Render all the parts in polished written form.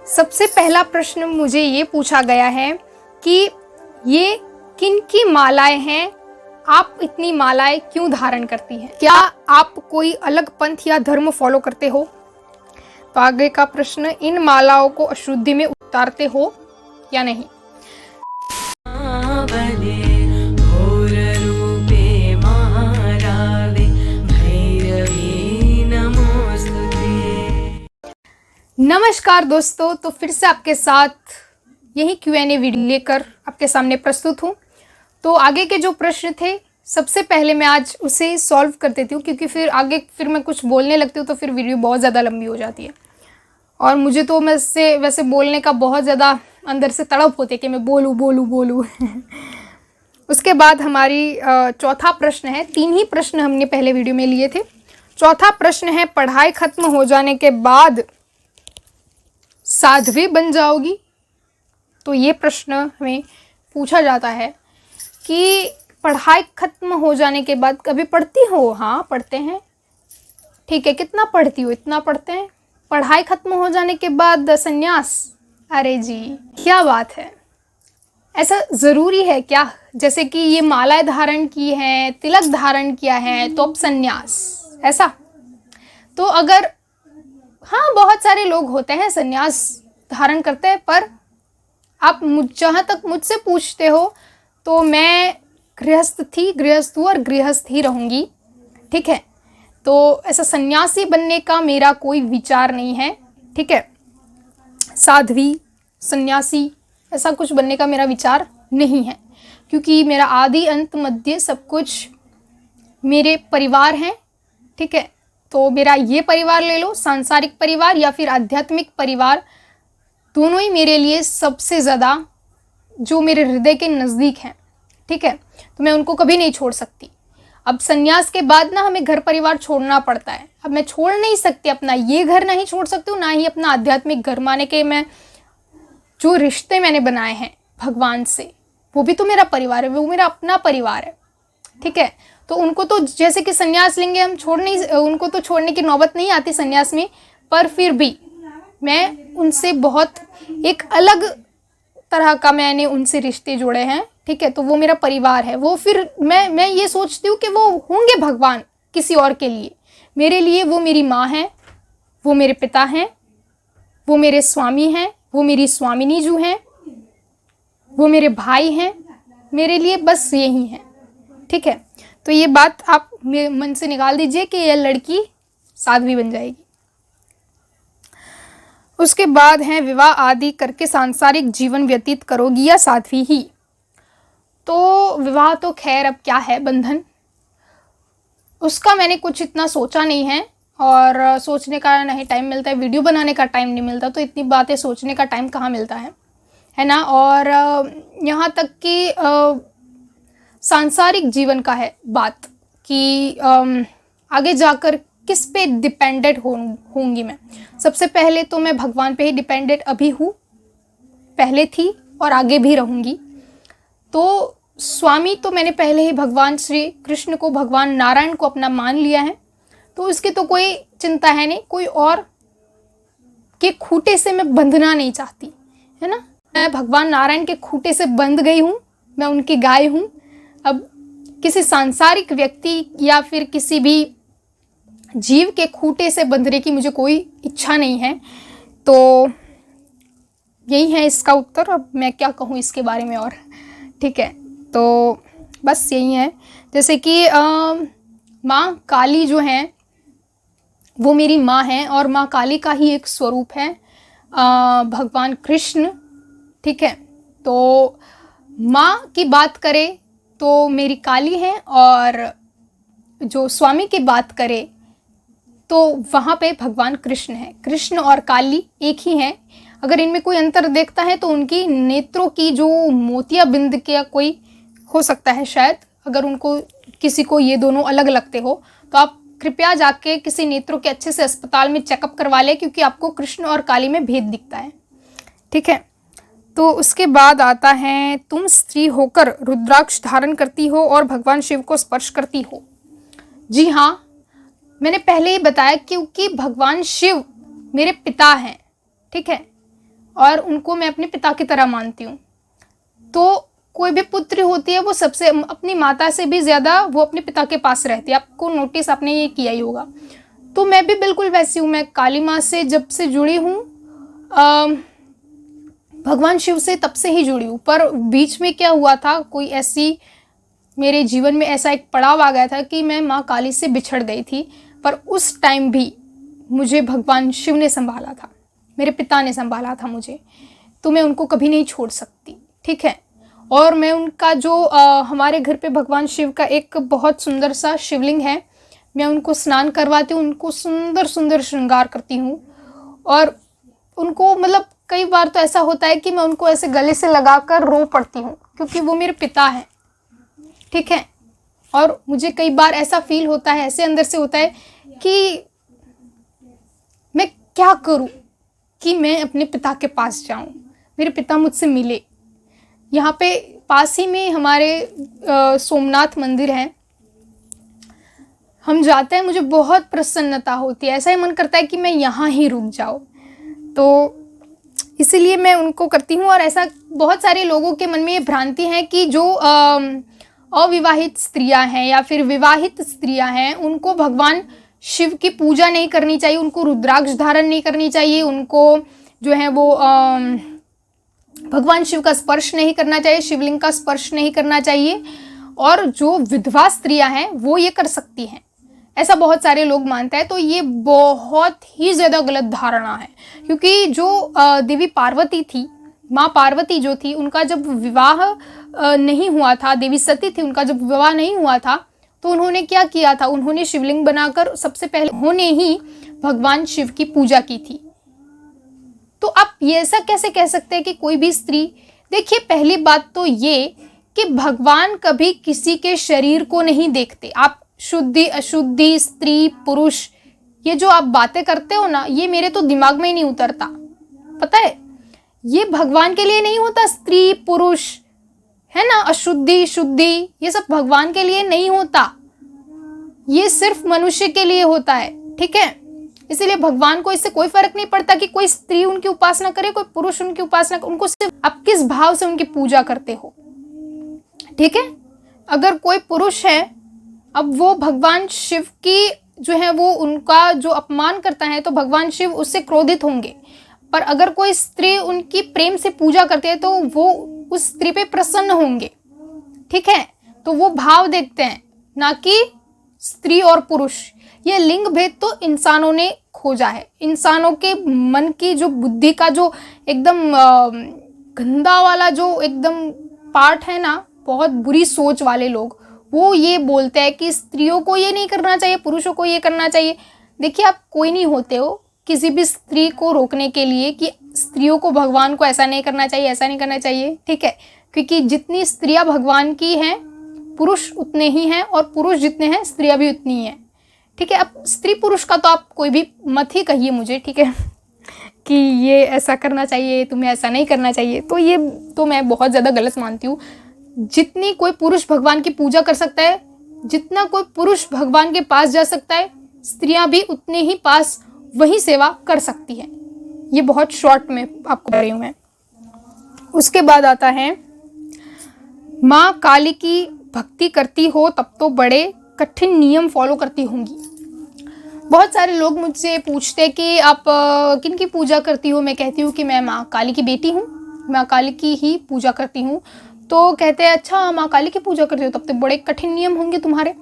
सबसे पहला प्रश्न मुझे ये पूछा गया है कि ये किन की मालाएं हैं, आप इतनी मालाएं क्यों धारण करती हैं? क्या आप कोई अलग पंथ या धर्म फॉलो करते हो? तो आगे का प्रश्न, इन मालाओं को अशुद्धि में उतारते हो या नहीं? नमस्कार दोस्तों, तो फिर से आपके साथ यही Q&A वीडियो लेकर आपके सामने प्रस्तुत हूँ। तो आगे के जो प्रश्न थे, सबसे पहले मैं आज उसे सॉल्व कर देती हूँ, क्योंकि फिर मैं कुछ बोलने लगती हूँ तो फिर वीडियो बहुत ज़्यादा लंबी हो जाती है और मुझे तो वैसे बोलने का बहुत ज़्यादा अंदर से तड़प होती है कि मैं बोलूँ। उसके बाद हमारी चौथा प्रश्न है। 3 ही प्रश्न हमने पहले वीडियो में लिए थे। चौथा प्रश्न है, पढ़ाई खत्म हो जाने के बाद साध्वी बन जाओगी? तो ये प्रश्न हमें पूछा जाता है कि पढ़ाई खत्म हो जाने के बाद कभी पढ़ती हो? हाँ, पढ़ते हैं। ठीक है, कितना पढ़ती हो? इतना पढ़ते हैं। पढ़ाई खत्म हो जाने के बाद संन्यास? अरे जी, क्या बात है, ऐसा ज़रूरी है क्या? जैसे कि ये मालाएं धारण की हैं, तिलक धारण किया है, तो अब संन्यास, ऐसा? तो अगर हाँ, बहुत सारे लोग होते हैं संन्यास धारण करते हैं, पर आप जहाँ तक मुझसे पूछते हो तो मैं गृहस्थ हूँ और गृहस्थ ही रहूँगी। ठीक है, तो ऐसा सन्यासी बनने का मेरा कोई विचार नहीं है। ठीक है, साध्वी, सन्यासी, ऐसा कुछ बनने का मेरा विचार नहीं है, क्योंकि मेरा आदि अंत मध्य सब कुछ मेरे परिवार हैं। ठीक है, तो मेरा ये परिवार ले लो, सांसारिक परिवार या फिर आध्यात्मिक परिवार, दोनों ही मेरे लिए सबसे ज़्यादा जो मेरे हृदय के नज़दीक हैं। ठीक है, तो मैं उनको कभी नहीं छोड़ सकती। अब संन्यास के बाद ना हमें घर परिवार छोड़ना पड़ता है। अब मैं छोड़ नहीं सकती, अपना ये घर नहीं छोड़ सकती हूँ, ना ही अपना आध्यात्मिक घर। माने कि मैं जो रिश्ते मैंने बनाए हैं भगवान से, वो भी तो मेरा परिवार है, वो मेरा अपना परिवार है। ठीक है, तो उनको तो जैसे कि संन्यास लेंगे हम, उनको तो छोड़ने की नौबत नहीं आती संन्यास में, पर फिर भी मैं उनसे बहुत एक अलग तरह का मैंने उनसे रिश्ते जोड़े हैं। ठीक है, तो वो मेरा परिवार है। वो फिर मैं ये सोचती हूँ कि वो होंगे भगवान किसी और के लिए। मेरे लिए वो मेरी माँ है, वो मेरे पिता हैं, वो मेरे स्वामी हैं, वो मेरी स्वामिनी जो हैं, वो मेरे भाई हैं। मेरे लिए बस यही हैं। ठीक है, तो ये बात आप मेरे मन से निकाल दीजिए कि यह लड़की साध्वी बन जाएगी। उसके बाद है, विवाह आदि करके सांसारिक जीवन व्यतीत करोगी या साध्वी ही? तो विवाह तो खैर अब क्या है, बंधन, उसका मैंने कुछ इतना सोचा नहीं है, और सोचने का नहीं टाइम मिलता है, वीडियो बनाने का टाइम नहीं मिलता, तो इतनी बातें सोचने का टाइम कहाँ मिलता है ना। और यहाँ तक कि सांसारिक जीवन का है बात कि आगे जाकर किस पे डिपेंडेंट होंगी मैं। सबसे पहले तो मैं भगवान पे ही डिपेंडेंट अभी हूँ, पहले थी और आगे भी रहूँगी। तो स्वामी तो मैंने पहले ही भगवान श्री कृष्ण को, भगवान नारायण को अपना मान लिया है, तो इसकी तो कोई चिंता है नहीं। कोई और के खूटे से मैं बंधना नहीं चाहती, है ना। मैं भगवान नारायण के खूटे से बंध गई हूँ, मैं उनकी गाय हूँ। अब किसी सांसारिक व्यक्ति या फिर किसी भी जीव के खूटे से बंधने की मुझे कोई इच्छा नहीं है। तो यही है इसका उत्तर। अब मैं क्या कहूँ इसके बारे में और। ठीक है, तो बस यही है। जैसे कि माँ काली जो हैं वो मेरी माँ हैं, और माँ काली का ही एक स्वरूप है भगवान कृष्ण। ठीक है, तो माँ की बात करें तो मेरी काली हैं, और जो स्वामी की बात करें तो वहाँ पे भगवान कृष्ण है। कृष्ण और काली एक ही हैं। अगर इनमें कोई अंतर देखता है तो उनकी नेत्रों की जो मोतियाबिंद का कोई हो सकता है शायद। अगर उनको किसी को ये दोनों अलग लगते हो तो आप कृपया जाके किसी नेत्रों के अच्छे से अस्पताल में चेकअप करवा लें, क्योंकि आपको कृष्ण और काली में भेद दिखता है। ठीक है, तो उसके बाद आता है, तुम स्त्री होकर रुद्राक्ष धारण करती हो और भगवान शिव को स्पर्श करती हो? जी हाँ, मैंने पहले ही बताया, क्योंकि भगवान शिव मेरे पिता हैं। ठीक है, और उनको मैं अपने पिता की तरह मानती हूँ। तो कोई भी पुत्री होती है वो सबसे अपनी माता से भी ज़्यादा वो अपने पिता के पास रहती है। आपको नोटिस आपने ये किया ही होगा। तो मैं भी बिल्कुल वैसी हूँ। मैं काली माँ से जब से जुड़ी हूँ, भगवान शिव से तब से ही जुड़ी हूँ। पर बीच में क्या हुआ था, कोई ऐसी मेरे जीवन में ऐसा एक पड़ाव आ गया था कि मैं माँ काली से बिछड़ गई थी। पर उस टाइम भी मुझे भगवान शिव ने संभाला था, मेरे पिता ने संभाला था मुझे। तो मैं उनको कभी नहीं छोड़ सकती, ठीक है। और मैं उनका जो हमारे घर पे भगवान शिव का एक बहुत सुंदर सा शिवलिंग है, मैं उनको स्नान करवाती हूँ, उनको सुंदर सुंदर श्रृंगार करती हूँ। और उनको मतलब कई बार तो ऐसा होता है कि मैं उनको ऐसे गले से लगाकर रो पड़ती हूँ, क्योंकि वो मेरे पिता हैं, ठीक है। और मुझे कई बार ऐसा फील होता है, ऐसे अंदर से होता है कि मैं क्या करूँ कि मैं अपने पिता के पास जाऊँ, मेरे पिता मुझसे मिले। यहाँ पे पास ही में हमारे सोमनाथ मंदिर है, हम जाते हैं, मुझे बहुत प्रसन्नता होती है, ऐसा ही मन करता है कि मैं यहाँ ही रुक जाऊँ। तो इसीलिए मैं उनको करती हूँ। और ऐसा बहुत सारे लोगों के मन में ये भ्रांति है कि जो अविवाहित स्त्रियां हैं या फिर विवाहित स्त्रियां हैं, उनको भगवान शिव की पूजा नहीं करनी चाहिए, उनको रुद्राक्ष धारण नहीं करनी चाहिए, उनको जो है वो भगवान शिव का स्पर्श नहीं करना चाहिए, शिवलिंग का स्पर्श नहीं करना चाहिए। और जो विधवा स्त्रियां हैं वो ये कर सकती हैं, ऐसा बहुत सारे लोग मानते हैं। तो ये बहुत ही ज़्यादा गलत धारणा है, क्योंकि जो देवी पार्वती थी, माँ पार्वती जो थी, उनका जब विवाह नहीं हुआ था, देवी सती थी, उनका जब विवाह नहीं हुआ था, तो उन्होंने क्या किया था, उन्होंने शिवलिंग बनाकर सबसे पहले उन्होंने ही भगवान शिव की पूजा की थी। तो आप ये ऐसा कैसे कह सकते हैं कि कोई भी स्त्री, देखिए पहली बात तो ये कि भगवान कभी किसी के शरीर को नहीं देखते। आप शुद्धि अशुद्धि, स्त्री पुरुष, ये जो आप बातें करते हो ना, ये मेरे तो दिमाग में ही नहीं उतरता। पता है, ये भगवान के लिए नहीं होता, स्त्री पुरुष है ना, अशुद्धि शुद्धि, ये सब भगवान के लिए नहीं होता, ये सिर्फ मनुष्य के लिए होता है, ठीक है। इसीलिए भगवान को इससे कोई फर्क नहीं पड़ता कि कोई स्त्री उनकी उपासना करे, कोई पुरुष उनकी उपासना करे, उनको सिर्फ आप किस भाव से उनकी पूजा करते हो, ठीक है। अगर कोई पुरुष है, अब वो भगवान शिव की जो है वो उनका जो अपमान करता है, तो भगवान शिव उससे क्रोधित होंगे। पर अगर कोई स्त्री उनकी प्रेम से पूजा करती है, तो वो उस स्त्री पे प्रसन्न होंगे, ठीक है। तो वो भाव देखते हैं, ना कि स्त्री और पुरुष। ये लिंग भेद तो इंसानों ने खोजा है, इंसानों के मन की जो बुद्धि का जो एकदम गंदा वाला जो एकदम पार्ट है ना, बहुत बुरी सोच वाले लोग, वो ये बोलते हैं कि स्त्रियों को ये नहीं करना चाहिए, पुरुषों को ये करना चाहिए। देखिए, आप कोई नहीं होते हो किसी भी स्त्री को रोकने के लिए कि स्त्रियों को, भगवान को ऐसा नहीं करना चाहिए, ऐसा नहीं करना चाहिए, ठीक है। क्योंकि जितनी स्त्रियां भगवान की हैं, पुरुष उतने ही हैं, और पुरुष जितने हैं स्त्रियां भी उतनी ही हैं, ठीक है। अब स्त्री पुरुष का तो आप कोई भी मत ही कहिए मुझे, ठीक है, कि ये ऐसा करना चाहिए, तुम्हें ऐसा नहीं करना चाहिए। तो ये तो मैं बहुत ज़्यादा गलत मानती हूँ। जितनी कोई पुरुष भगवान की पूजा कर सकता है, जितना कोई पुरुष भगवान के पास जा सकता है, स्त्रियां भी उतने ही पास वही सेवा कर सकती है। ये बहुत शॉर्ट में आपको बता रही हूँ मैं। उसके बाद आता है, माँ काली की भक्ति करती हो तब तो बड़े कठिन नियम फॉलो करती होंगी। बहुत सारे लोग मुझसे पूछते हैं कि आप किन की पूजा करती हो। मैं कहती हूँ कि मैं माँ काली की बेटी हूँ, माँ काली की ही पूजा करती हूँ। तो कहते हैं अच्छा माँ काली की पूजा करती हो, तब तो बड़े कठिन नियम होंगे तुम्हारे।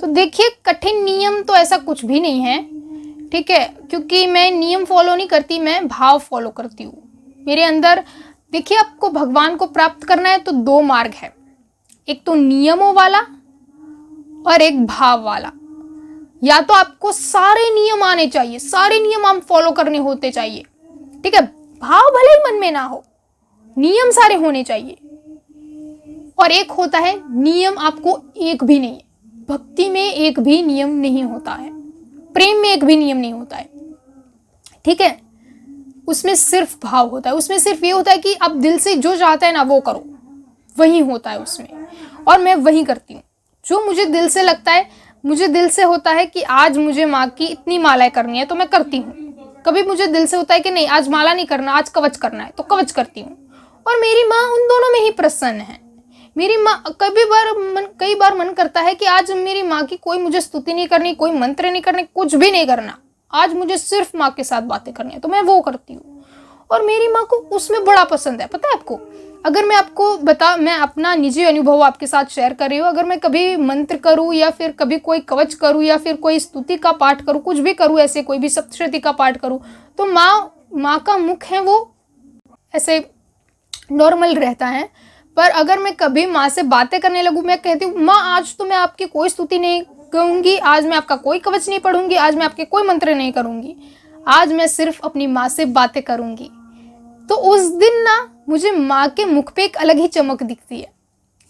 तो देखिए, कठिन नियम तो ऐसा कुछ भी नहीं है, ठीक है, क्योंकि मैं नियम फॉलो नहीं करती, मैं भाव फॉलो करती हूँ। मेरे अंदर देखिए, आपको भगवान को प्राप्त करना है तो दो मार्ग है, एक तो नियमों वाला और एक भाव वाला। या तो आपको सारे नियम आने चाहिए, सारे नियम आप फॉलो करने होते चाहिए, ठीक है, भाव भले ही मन में ना हो, नियम सारे होने चाहिए। और एक होता है नियम आपको एक भी नहीं है, भक्ति में एक भी नियम नहीं होता है, प्रेम में एक भी नियम नहीं होता है, ठीक है। उसमें सिर्फ भाव होता है, उसमें सिर्फ ये होता है कि आप दिल से जो चाहते हैं ना वो करो, वही होता है उसमें। और मैं वही करती हूँ जो मुझे दिल से लगता है। मुझे दिल से होता है कि आज मुझे माँ की इतनी मालाएं करनी है तो मैं करती हूँ, कभी मुझे दिल से होता है कि नहीं आज माला नहीं करना, आज कवच करना है, तो कवच करती हूँ। और मेरी माँ उन दोनों में ही प्रसन्न है। मेरी माँ कई बार मन करता है कि आज मेरी माँ की कोई मुझे स्तुति नहीं करनी, कोई मंत्र नहीं करने, कुछ भी नहीं करना, आज मुझे सिर्फ माँ के साथ बातें करनी है, तो मैं वो करती हूँ। और मेरी माँ को उसमें बड़ा पसंद है। पता है आपको, अगर मैं आपको मैं अपना निजी अनुभव आपके साथ शेयर कर रही हूँ, अगर मैं कभी मंत्र करूँ या फिर कभी कोई कवच करूँ या फिर कोई स्तुति का पाठ करूँ, कुछ भी करूँ, ऐसे कोई भी सप्तशती का पाठ करूँ, तो माँ का मुख है वो ऐसे नॉर्मल रहता है। पर अगर मैं कभी माँ से बातें करने लगूँ, मैं कहती हूँ माँ आज तो मैं आपकी कोई स्तुति नहीं कहूँगी, आज मैं आपका कोई कवच नहीं पढ़ूंगी, आज मैं आपके कोई मंत्र नहीं करूँगी, आज मैं सिर्फ अपनी माँ से बातें करूँगी, तो उस दिन ना मुझे माँ के मुख पे एक अलग ही चमक दिखती है।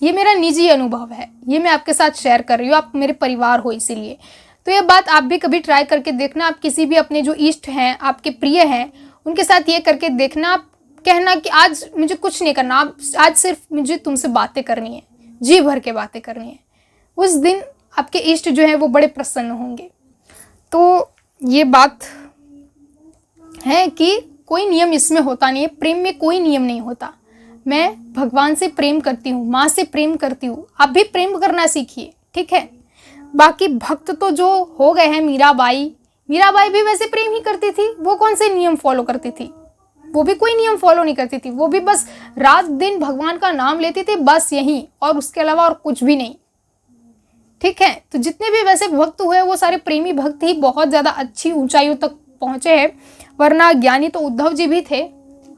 ये मेरा निजी अनुभव है, ये मैं आपके साथ शेयर कर रही हूँ, आप मेरे परिवार हो इसीलिए। तो ये बात आप भी कभी ट्राई करके देखना। आप किसी भी अपने जो इष्ट हैं, आपके प्रिय हैं, उनके साथ ये करके देखना। आप कहना कि आज मुझे कुछ नहीं करना, आज सिर्फ मुझे तुमसे बातें करनी है, जी भर के बातें करनी है। उस दिन आपके इष्ट जो है वो बड़े प्रसन्न होंगे। तो ये बात है कि कोई नियम इसमें होता नहीं है, प्रेम में कोई नियम नहीं होता। मैं भगवान से प्रेम करती हूँ, माँ से प्रेम करती हूँ, आप भी प्रेम करना सीखिए, ठीक है। बाकी भक्त तो जो हो गए हैं, मीराबाई भी वैसे प्रेम ही करती थी। वो कौन से नियम फॉलो करती थी? वो भी कोई नियम फॉलो नहीं करती थी, वो भी बस रात दिन भगवान का नाम लेती थी, बस यही, और उसके अलावा और कुछ भी नहीं, ठीक है। तो जितने भी वैसे भक्त हुए वो सारे प्रेमी भक्त ही बहुत ज्यादा अच्छी ऊंचाइयों तक पहुंचे हैं, वरना ज्ञानी तो उद्धव जी भी थे,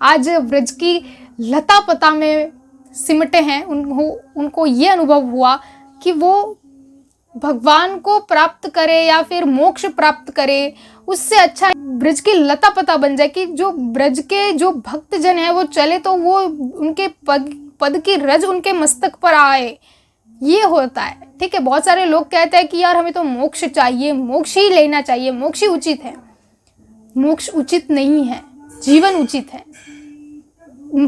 आज ब्रज की लता पता में सिमटे हैं। उनको ये अनुभव हुआ कि वो भगवान को प्राप्त करे या फिर मोक्ष प्राप्त करे, उससे अच्छा ब्रज की लता पता बन जाए, कि जो ब्रज के जो भक्त जन है वो चले तो वो उनके पद की रज उनके मस्तक पर आए, ये होता है, ठीक है। बहुत सारे लोग कहते हैं कि यार हमें तो मोक्ष चाहिए, मोक्ष ही लेना चाहिए, मोक्ष ही उचित है। मोक्ष उचित नहीं है, जीवन उचित है।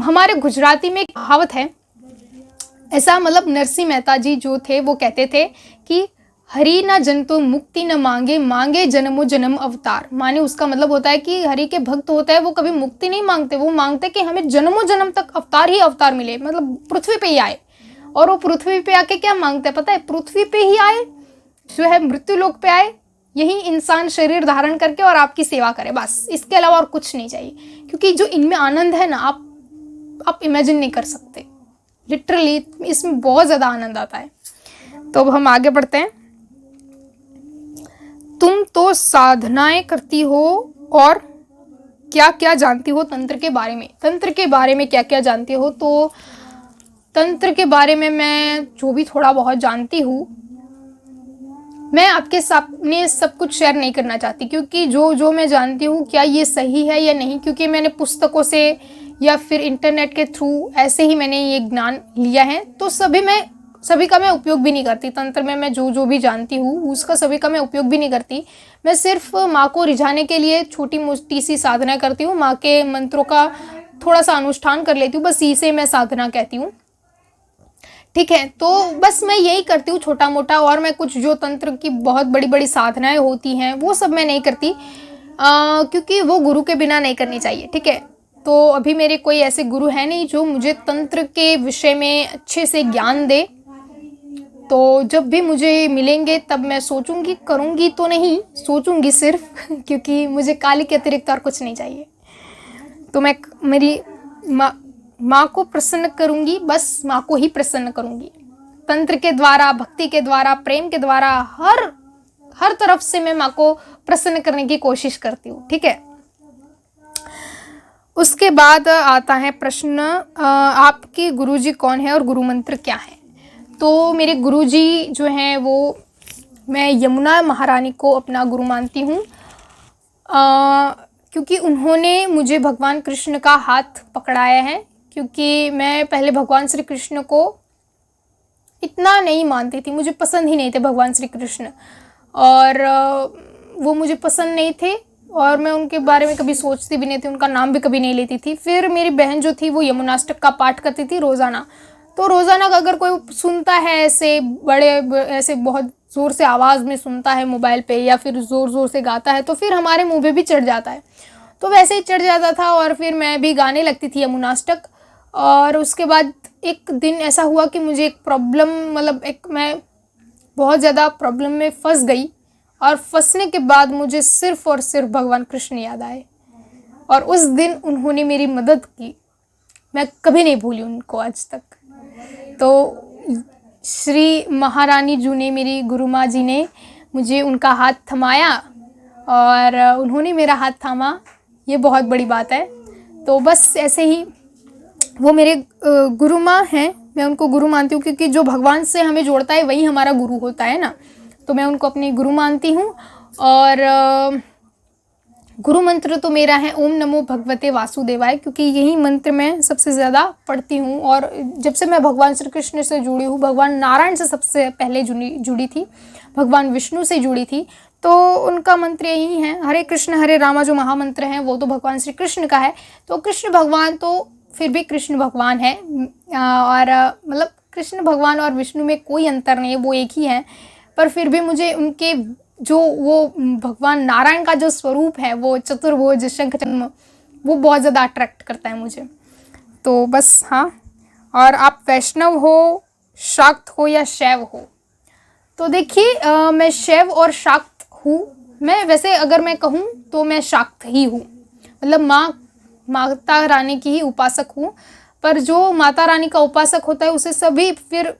हमारे गुजराती में एक कहावत है, ऐसा मतलब नरसिंह मेहता जी जो थे वो कहते थे कि हरि ना जन तो मुक्ति न मांगे, मांगे जन्मों जन्म अवतार। माने उसका मतलब होता है कि हरि के भक्त होते हैं वो कभी मुक्ति नहीं मांगते, वो मांगते कि हमें जन्मों जन्म तक अवतार ही अवतार मिले, मतलब पृथ्वी पे ही आए। और वो पृथ्वी पे आके क्या मांगते हैं पता है? पृथ्वी पे ही आए, जो है मृत्यु लोक पे आए, यही इंसान शरीर धारण करके और आपकी सेवा करे, बस इसके अलावा और कुछ नहीं चाहिए। क्योंकि जो इनमें आनंद है ना, आप इमेजिन नहीं कर सकते, लिटरली इसमें बहुत ज्यादा आनंद आता है। तो अब हम आगे बढ़ते हैं। तुम तो साधनाएं करती हो और क्या क्या जानती हो तंत्र के बारे में? तंत्र के बारे में क्या क्या जानती हो? तो तंत्र के बारे में मैं जो भी थोड़ा बहुत जानती हूँ, मैं आपके सामने सब कुछ शेयर नहीं करना चाहती, क्योंकि जो मैं जानती हूँ क्या ये सही है या नहीं, क्योंकि मैंने पुस्तकों से या फिर इंटरनेट के थ्रू ऐसे ही मैंने ये ज्ञान लिया है। तो सभी का मैं उपयोग भी नहीं करती। तंत्र में मैं जो भी जानती हूँ उसका सभी का मैं उपयोग भी नहीं करती। मैं सिर्फ माँ को रिझाने के लिए छोटी मोटी सी साधना करती हूँ, माँ के मंत्रों का थोड़ा सा अनुष्ठान कर लेती हूँ, बस इसे मैं साधना कहती हूँ, ठीक है। तो बस मैं यही करती हूँ छोटा मोटा, और मैं कुछ जो तंत्र की बहुत बड़ी बड़ी साधनाएं होती हैं वो सब मैं नहीं करती, क्योंकि वो गुरु के बिना नहीं करनी चाहिए, ठीक है। तो अभी मेरे कोई ऐसे गुरु है नहीं जो मुझे तंत्र के विषय में अच्छे से ज्ञान दे। तो जब भी मुझे मिलेंगे तब मैं सोचूंगी, करूंगी तो नहीं, सोचूंगी सिर्फ, क्योंकि मुझे काली के अतिरिक्त और कुछ नहीं चाहिए। तो मैं मेरी माँ को प्रसन्न करूंगी, बस माँ को ही प्रसन्न करूंगी। तंत्र के द्वारा, भक्ति के द्वारा, प्रेम के द्वारा, हर तरफ से मैं माँ को प्रसन्न करने की कोशिश करती हूँ, ठीक है। उसके बाद आता है प्रश्न, आपके गुरुजी कौन है और गुरु मंत्र क्या है? तो मेरे गुरुजी जो हैं वो, मैं यमुना महारानी को अपना गुरु मानती हूँ, क्योंकि उन्होंने मुझे भगवान कृष्ण का हाथ पकड़ाया है। क्योंकि मैं पहले भगवान श्री कृष्ण को इतना नहीं मानती थी, मुझे पसंद ही नहीं थे भगवान श्री कृष्ण, और वो मुझे पसंद नहीं थे और मैं उनके बारे में कभी सोचती भी नहीं थी, उनका नाम भी कभी नहीं लेती थी। फिर मेरी बहन जो थी वो यमुनाष्टक का पाठ करती थी रोज़ाना। तो रोज़ाना अगर कोई सुनता है ऐसे बहुत ज़ोर से आवाज़ में सुनता है मोबाइल पे, या फिर ज़ोर ज़ोर से गाता है, तो फिर हमारे मुँह पे भी चढ़ जाता है। तो वैसे ही चढ़ जाता था और फिर मैं भी गाने लगती थी यमुनाष्टक। और उसके बाद एक दिन ऐसा हुआ कि मुझे एक प्रॉब्लम, मतलब मैं बहुत ज़्यादा प्रॉब्लम में फंस गई, और फंसने के बाद मुझे सिर्फ़ और सिर्फ भगवान कृष्ण याद आए, और उस दिन उन्होंने मेरी मदद की। मैं कभी नहीं भूली उनको आज तक। तो श्री महारानी जी ने, मेरी गुरु माँ जी ने मुझे उनका हाथ थमाया और उन्होंने मेरा हाथ थामा, ये बहुत बड़ी बात है। तो बस ऐसे ही वो मेरे गुरु माँ हैं, मैं उनको गुरु मानती हूँ, क्योंकि जो भगवान से हमें जोड़ता है वही हमारा गुरु होता है ना। तो मैं उनको अपनी गुरु मानती हूँ। और गुरु मंत्र तो मेरा है ओम नमो भगवते वासुदेवाय, क्योंकि यही मंत्र मैं सबसे ज़्यादा पढ़ती हूँ। और जब से मैं भगवान श्री कृष्ण से जुड़ी हूँ, भगवान नारायण से सबसे पहले जुड़ी थी, भगवान विष्णु से जुड़ी थी, तो उनका मंत्र यही है। हरे कृष्ण हरे रामा जो महामंत्र है वो तो भगवान श्री कृष्ण का है। तो कृष्ण भगवान तो फिर भी कृष्ण भगवान है, और मतलब कृष्ण भगवान और विष्णु में कोई अंतर नहीं है, वो एक ही है। पर फिर भी मुझे उनके जो वो भगवान नारायण का जो स्वरूप है, वो चतुर्भुज शंख चक्र, वो बहुत ज़्यादा अट्रैक्ट करता है मुझे। तो बस हाँ। और आप वैष्णव हो, शाक्त हो या शैव हो, तो देखिए मैं शैव और शाक्त हूँ। मैं वैसे अगर मैं कहूँ तो मैं शाक्त ही हूँ, मतलब माता रानी की ही उपासक हूँ। पर जो माता रानी का उपासक होता है उसे सभी, फिर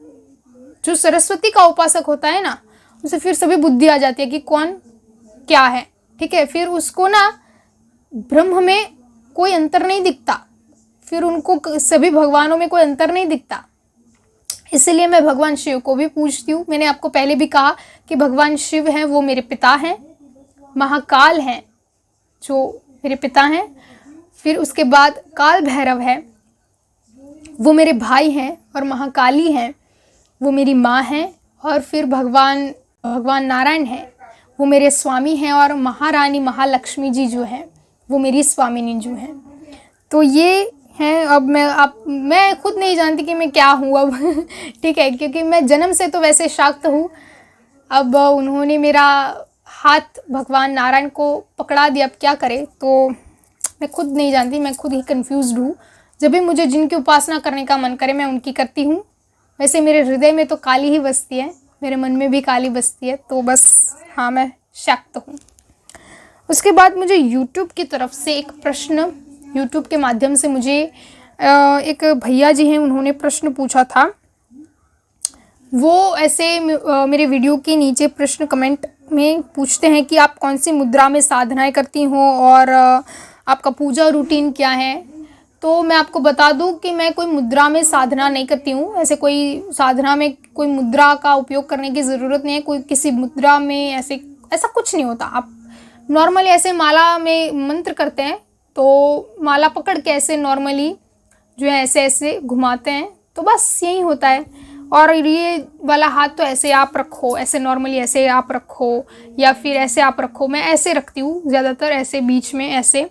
जो सरस्वती का उपासक होता है ना, उसे फिर सभी बुद्धि आ जाती है कि कौन क्या है, ठीक है। फिर उसको ना ब्रह्म में कोई अंतर नहीं दिखता, फिर उनको सभी भगवानों में कोई अंतर नहीं दिखता। इसलिए मैं भगवान शिव को भी पूजती हूँ। मैंने आपको पहले भी कहा कि भगवान शिव हैं, वो मेरे पिता हैं। महाकाल हैं जो मेरे पिता हैं। फिर उसके बाद काल भैरव है, वो मेरे भाई हैं। और महाकाली हैं, वो मेरी माँ हैं। और फिर भगवान नारायण हैं, वो मेरे स्वामी हैं। और महारानी महालक्ष्मी जी जो हैं, वो मेरी स्वामिनी जो हैं। तो ये हैं। अब मैं खुद नहीं जानती कि मैं क्या हूँ अब ठीक है, क्योंकि मैं जन्म से तो वैसे शाक्त हूँ। अब उन्होंने मेरा हाथ भगवान नारायण को पकड़ा दिया, अब क्या करे, तो मैं खुद नहीं जानती, मैं खुद ही कंफ्यूज्ड हूँ। जब भी मुझे जिनकी उपासना करने का मन करे मैं उनकी करती हूँ। वैसे मेरे हृदय में तो काली ही बसती है, मेरे मन में भी काली बसती है। तो बस हाँ, मैं शाक्त हूँ। उसके बाद मुझे यूट्यूब की तरफ से एक प्रश्न, यूट्यूब के माध्यम से मुझे एक भैया जी हैं, उन्होंने प्रश्न पूछा था। वो ऐसे मेरे वीडियो के नीचे प्रश्न कमेंट में पूछते हैं कि आप कौन सी मुद्रा में साधनाएं करती हो और आपका पूजा रूटीन क्या है। तो मैं आपको बता दूं कि मैं कोई मुद्रा में साधना नहीं करती हूँ। ऐसे कोई साधना में कोई मुद्रा का उपयोग करने की ज़रूरत नहीं है। कोई किसी मुद्रा में ऐसा कुछ नहीं होता। आप नॉर्मली ऐसे माला में मंत्र करते हैं, तो माला पकड़ के ऐसे नॉर्मली जो है ऐसे ऐसे घुमाते हैं, तो बस यही होता है। और ये वाला हाथ तो ऐसे आप रखो, ऐसे नॉर्मली ऐसे आप रखो, या फिर ऐसे आप रखो। मैं ऐसे रखती हूँ ज़्यादातर, ऐसे बीच में ऐसे,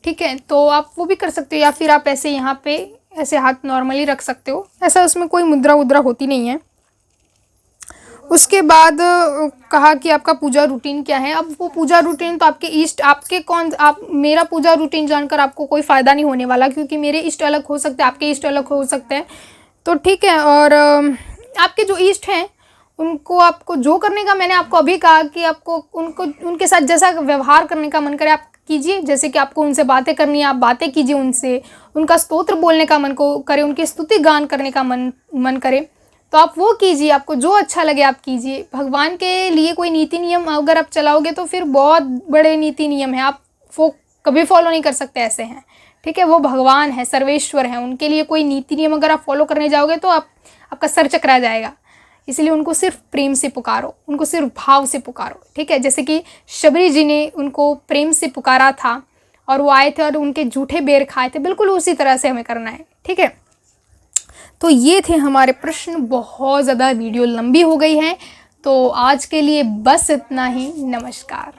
ठीक है। तो आप वो भी कर सकते हो, या फिर आप ऐसे यहाँ पे ऐसे हाथ नॉर्मली रख सकते हो। ऐसा उसमें कोई मुद्रा वुद्रा होती नहीं है। उसके बाद कहा कि आपका पूजा रूटीन क्या है। अब वो पूजा रूटीन तो आपके इष्ट, मेरा पूजा रूटीन जानकर आपको कोई फ़ायदा नहीं होने वाला, क्योंकि मेरे इष्ट अलग हो सकते हैं, आपके इष्ट अलग हो सकते हैं, तो ठीक है। और आपके जो इष्ट हैं उनको आपको जो करने का, मैंने आपको अभी कहा कि आपको उनके साथ जैसा व्यवहार करने का मन करे आप कीजिए। जैसे कि आपको उनसे बातें करनी है, आप बातें कीजिए उनसे। उनका स्तोत्र बोलने का मन को करे, उनकी स्तुति गान करने का मन करे, तो आप वो कीजिए। आपको जो अच्छा लगे आप कीजिए। भगवान के लिए कोई नीति नियम अगर आप चलाओगे तो फिर बहुत बड़े नीति नियम हैं, आप वो कभी फॉलो नहीं कर सकते, ऐसे हैं, ठीक है। वो भगवान है, सर्वेश्वर हैं, उनके लिए कोई नीति नियम अगर आप फॉलो करने जाओगे तो आपका सर चकरा जाएगा। इसलिए उनको सिर्फ प्रेम से पुकारो, उनको सिर्फ भाव से पुकारो, ठीक है। जैसे कि शबरी जी ने उनको प्रेम से पुकारा था और वो आए थे और उनके जूठे बेर खाए थे, बिल्कुल उसी तरह से हमें करना है, ठीक है। तो ये थे हमारे प्रश्न। बहुत ज़्यादा वीडियो लंबी हो गई है, तो आज के लिए बस इतना ही। नमस्कार।